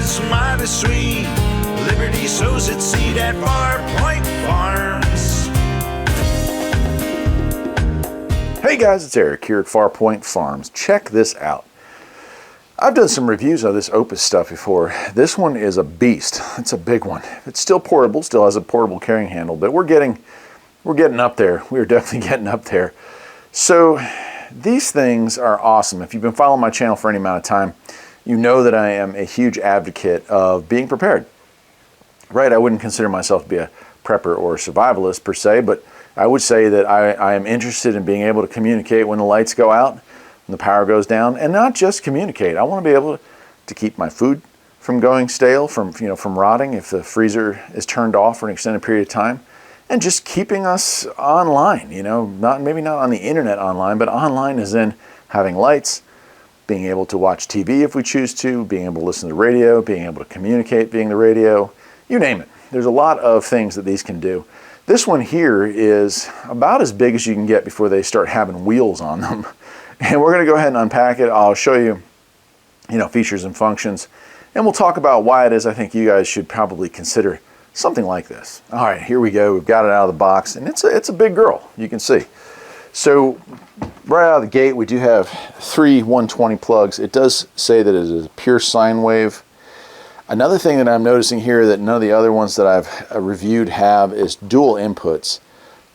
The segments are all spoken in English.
is mighty sweet. Liberty sows its seed at Farpoint Farms. Hey guys, it's Eric here at Farpoint Farms. Check this out. I've done some reviews of this Opus stuff before. This one is a beast. It's a big one. It's still portable, still has a portable carrying handle, but we're getting up there. We're definitely getting up there. So these things are awesome. If you've been following my channel for any amount of time, you know that I am a huge advocate of being prepared. Right, I wouldn't consider myself to be a prepper or a survivalist per se, but I would say that I am interested in being able to communicate when the lights go out, when the power goes down, and not just communicate. I want to be able to keep my food from going stale, from rotting if the freezer is turned off for an extended period of time, and just keeping us online. Maybe not on the internet online, but online as in having lights, being able to watch TV if we choose to, being able to listen to the radio, being able to communicate being the radio. You name it. There's a lot of things that these can do. This one here is about as big as you can get before they start having wheels on them. And we're going to go ahead and unpack it. I'll show you, features and functions. And we'll talk about why it is I think you guys should probably consider something like this. All right, here we go. We've got it out of the box. And it's a big girl, you can see. So right out of the gate, we do have 3 120 plugs. It does say that it is a pure sine wave. Another thing that I'm noticing here that none of the other ones that I've reviewed have is dual inputs.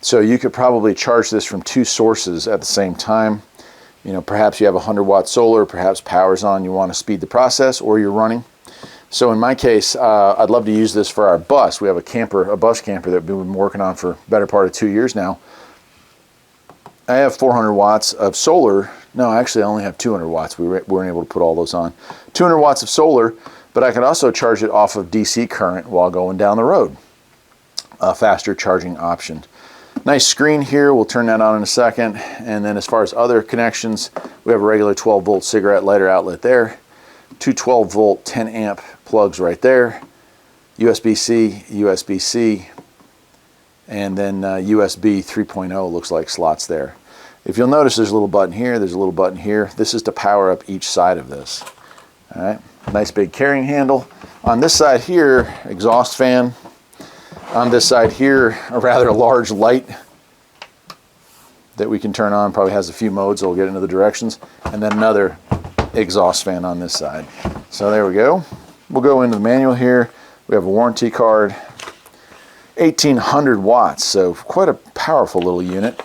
So you could probably charge this from 2 sources at the same time. Perhaps you have 100-watt solar, perhaps power's on, you want to speed the process, or you're running. So in my case, I'd love to use this for our bus. We have a bus camper that we've been working on for the better part of 2 years now. I have 400 watts of solar. No, actually I only have 200 watts. We weren't able to put all those on. 200 watts of solar. But I can also charge it off of DC current while going down the road. A faster charging option. Nice screen here, we'll turn that on in a second. And then as far as other connections, we have a regular 12-volt cigarette lighter outlet there. 2 12-volt 10-amp plugs right there. USB-C, USB-C, and then USB 3.0 looks like slots there. If you'll notice, there's a little button here, there's a little button here. This is to power up each side of this. All right. Nice big carrying handle. On this side here, exhaust fan. On this side here, a rather large light that we can turn on. Probably has a few modes, so we'll get into the directions. And then another exhaust fan on this side. So there we go. We'll go into the manual here. We have a warranty card. 1800 watts, so quite a powerful little unit.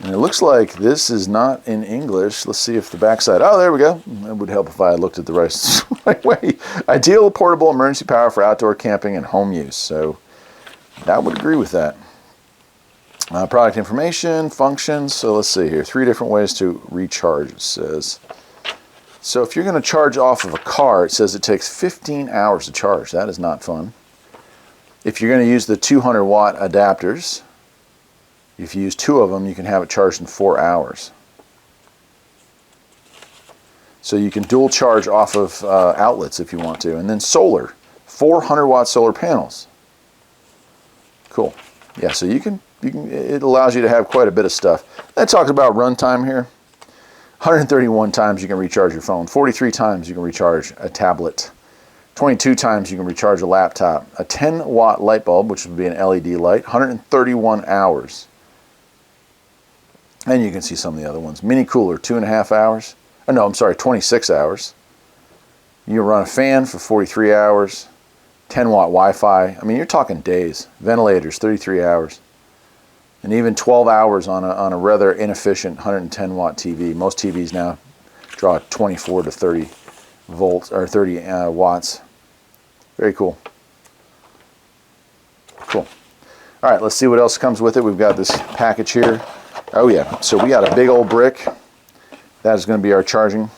And it looks like this is not in English. Let's see if the backside, oh, there we go. It would help if I looked at the right way. Ideal portable emergency power for outdoor camping and home use. So I would agree with that. Product information, functions. So let's see here. 3 different ways to recharge, it says. So if you're going to charge off of a car, it says it takes 15 hours to charge. That is not fun. If you're going to use the 200 watt adapters, if you use 2 of them, you can have it charged in 4 hours. So you can dual charge off of outlets if you want to. And then solar, 400 watt solar panels. Cool. Yeah, so it allows you to have quite a bit of stuff. That talks about runtime here. 131 times you can recharge your phone. 43 times you can recharge a tablet. 22 times you can recharge a laptop. A 10 watt light bulb, which would be an LED light. 131 hours. And you can see some of the other ones. Mini cooler, 2.5 hours. Oh, no, I'm sorry, 26 hours. You run a fan for 43 hours. 10 watt Wi-Fi. I mean, you're talking days. Ventilators, 33 hours. And even 12 hours on a rather inefficient 110 watt TV. Most TVs now draw 24 to 30 volts or 30 watts. Very cool. Cool. All right, let's see what else comes with it. We've got this package here. Oh yeah, so we got a big old brick. That is going to be our charging.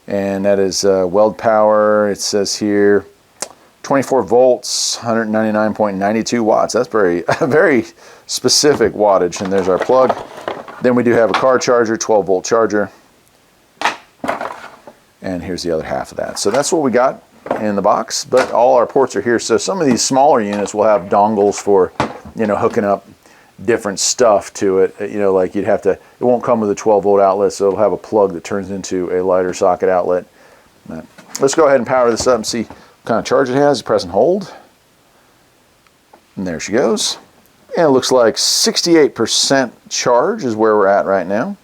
And that is weld power. It says here 24 volts, 199.92 watts. That's very specific wattage. And there's our plug. Then we do have a car charger, 12 volt charger. And here's the other half of that. So that's what we got in the box, but all our ports are here. So some of these smaller units will have dongles for, hooking up different stuff to it. Like you'd have to, it won't come with a 12 volt outlet, so it'll have a plug that turns into a lighter socket outlet. let's go ahead and power this up and see what kind of charge it has. You press and hold. And there she goes. And it looks like 68% charge is where we're at right now.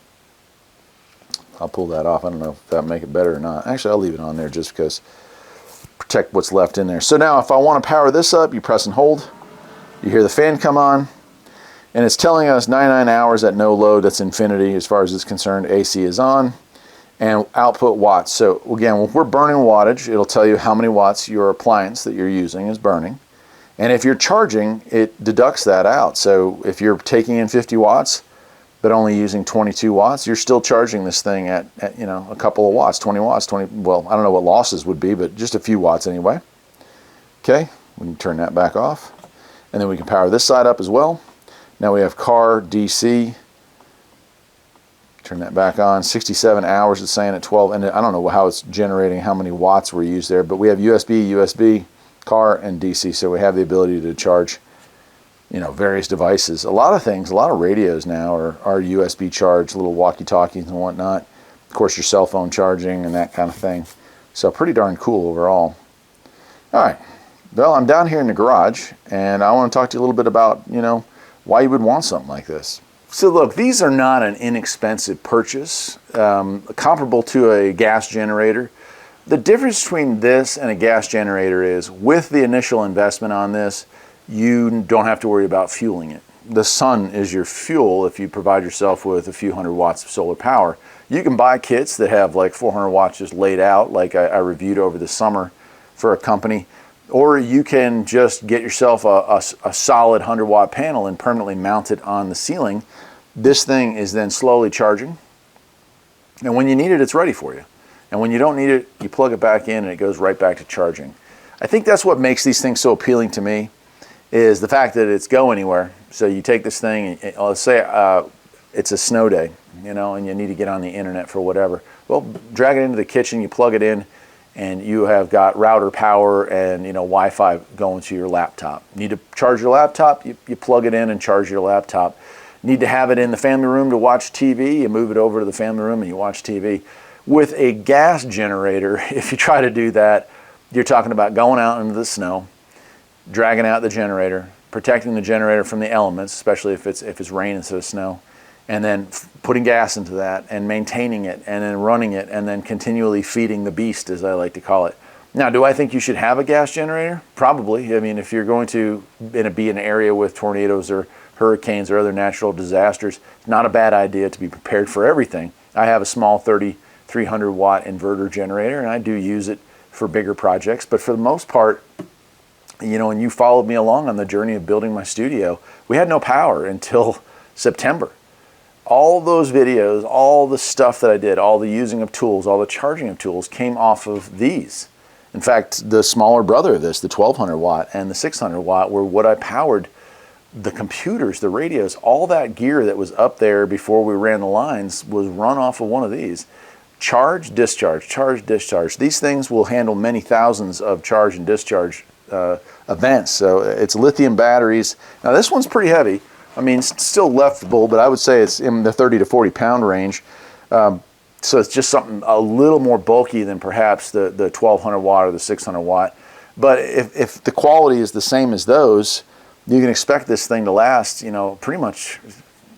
I'll pull that off. I don't know if that'll make it better or not. Actually, I'll leave it on there just because protect what's left in there. So now if I want to power this up, you press and hold. You hear the fan come on. And it's telling us 99 hours at no load. That's infinity as far as it's concerned. AC is on. And output watts. So again, when we're burning wattage, it'll tell you how many watts your appliance that you're using is burning. And if you're charging, it deducts that out. So if you're taking in 50 watts, but only using 22 watts, you're still charging this thing at you know, a couple of watts, 20 watts, well, I don't know what losses would be, but just a few watts anyway. Okay, we can turn that back off. And then we can power this side up as well. Now we have car, DC. Turn that back on. 67 hours it's saying at 12, and I don't know how it's generating how many watts were used there, but we have USB, car, and DC, so we have the ability to charge, you know, various devices. A lot of things, a lot of radios now are USB charged, little walkie-talkies and whatnot. Of course, your cell phone charging and that kind of thing. So pretty darn cool overall. All right, well, I'm down here in the garage, and I want to talk to you a little bit about, you know, why you would want something like this. So look, these are not an inexpensive purchase, comparable to a gas generator. The difference between this and a gas generator is with the initial investment on this, you don't have to worry about fueling it. The sun is your fuel if you provide yourself with a few hundred watts of solar power. You can buy kits that have like 400 watts just laid out, like I reviewed over the summer for a company. Or you can just get yourself a solid 100-watt panel and permanently mount it on the ceiling. This thing is then slowly charging. And when you need it, it's ready for you. And when you don't need it, you plug it back in and it goes right back to charging. I think that's what makes these things so appealing to me, is the fact that it's go anywhere. So you take this thing, and let's say it's a snow day, you know, and you need to get on the internet for whatever. Well, drag it into the kitchen, you plug it in, and you have got router power and, you know, Wi-Fi going to your laptop. Need to charge your laptop, you plug it in and charge your laptop. Need to have it in the family room to watch TV, you move it over to the family room and you watch TV. With a gas generator, if you try to do that, you're talking about going out into the snow, dragging out the generator, protecting the generator from the elements, especially if it's rain instead of snow, and then putting gas into that and maintaining it and then running it and then continually feeding the beast, as I like to call it. Now, do I think you should have a gas generator? Probably. I mean, if you're going to be in an area with tornadoes or hurricanes or other natural disasters, it's not a bad idea to be prepared for everything. I have a small 300 watt inverter generator, and I do use it for bigger projects, but for the most part, you know, when you followed me along on the journey of building my studio, we had no power until September. All those videos, all the stuff that I did, all the using of tools, all the charging of tools came off of these. In fact, the smaller brother of this, the 1200 watt and the 600 watt, were what I powered the computers, the radios, all that gear that was up there before we ran the lines was run off of one of these. Charge, discharge, charge, discharge. These things will handle many thousands of charge and discharge events. So it's lithium batteries. Now this one's pretty heavy. I mean, it's still leftable, but I would say it's in the 30 to 40 pound range. So it's just something a little more bulky than perhaps the 1200 watt or the 600 watt. But if the quality is the same as those, you can expect this thing to last, you know, pretty much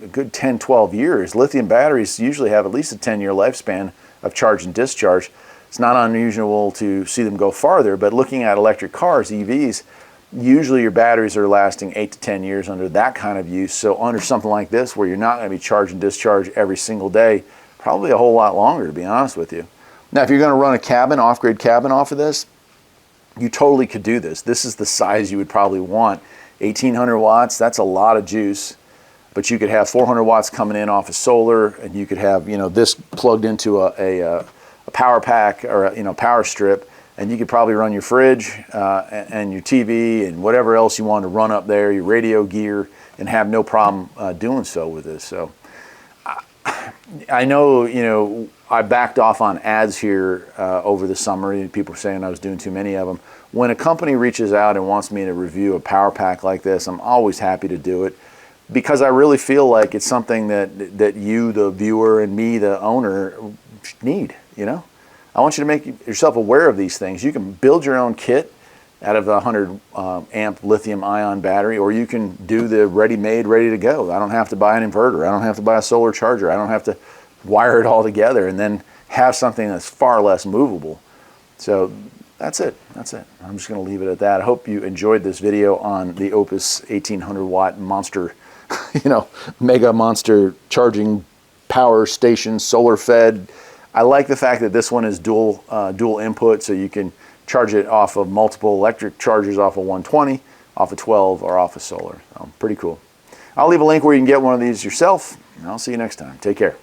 a good 10, 12 years. Lithium batteries usually have at least a 10-year lifespan of charge and discharge. It's not unusual to see them go farther, but looking at electric cars, EVs, usually your batteries are lasting 8 to 10 years under that kind of use. So under something like this, where you're not going to be charge and discharge every single day, probably a whole lot longer, to be honest with you. Now, if you're going to run a cabin, off-grid cabin off of this, you totally could do this. This is the size you would probably want. 1800 watts, that's a lot of juice. But you could have 400 watts coming in off of solar, and you could have, you know, this plugged into a power pack or a, you know, power strip, and you could probably run your fridge and your TV and whatever else you want to run up there, your radio gear, and have no problem doing so with this. So I know, you know, I backed off on ads here over the summer. People were saying I was doing too many of them. When a company reaches out and wants me to review a power pack like this, I'm always happy to do it, because I really feel like it's something that you, the viewer, and me, the owner, need, you know? I want you to make yourself aware of these things. You can build your own kit out of a 100 amp lithium ion battery, or you can do the ready-made, ready to go. I don't have to buy an inverter. I don't have to buy a solar charger. I don't have to wire it all together and then have something that's far less movable. So that's it. That's it. I'm just going to leave it at that. I hope you enjoyed this video on the Opus 1800 watt monster, mega monster charging power station, solar fed. I like the fact that this one is dual input, so you can charge it off of multiple electric chargers, off of 120, off of 12, or off of solar. Pretty cool. I'll leave a link where you can get one of these yourself, and I'll see you next time. Take care.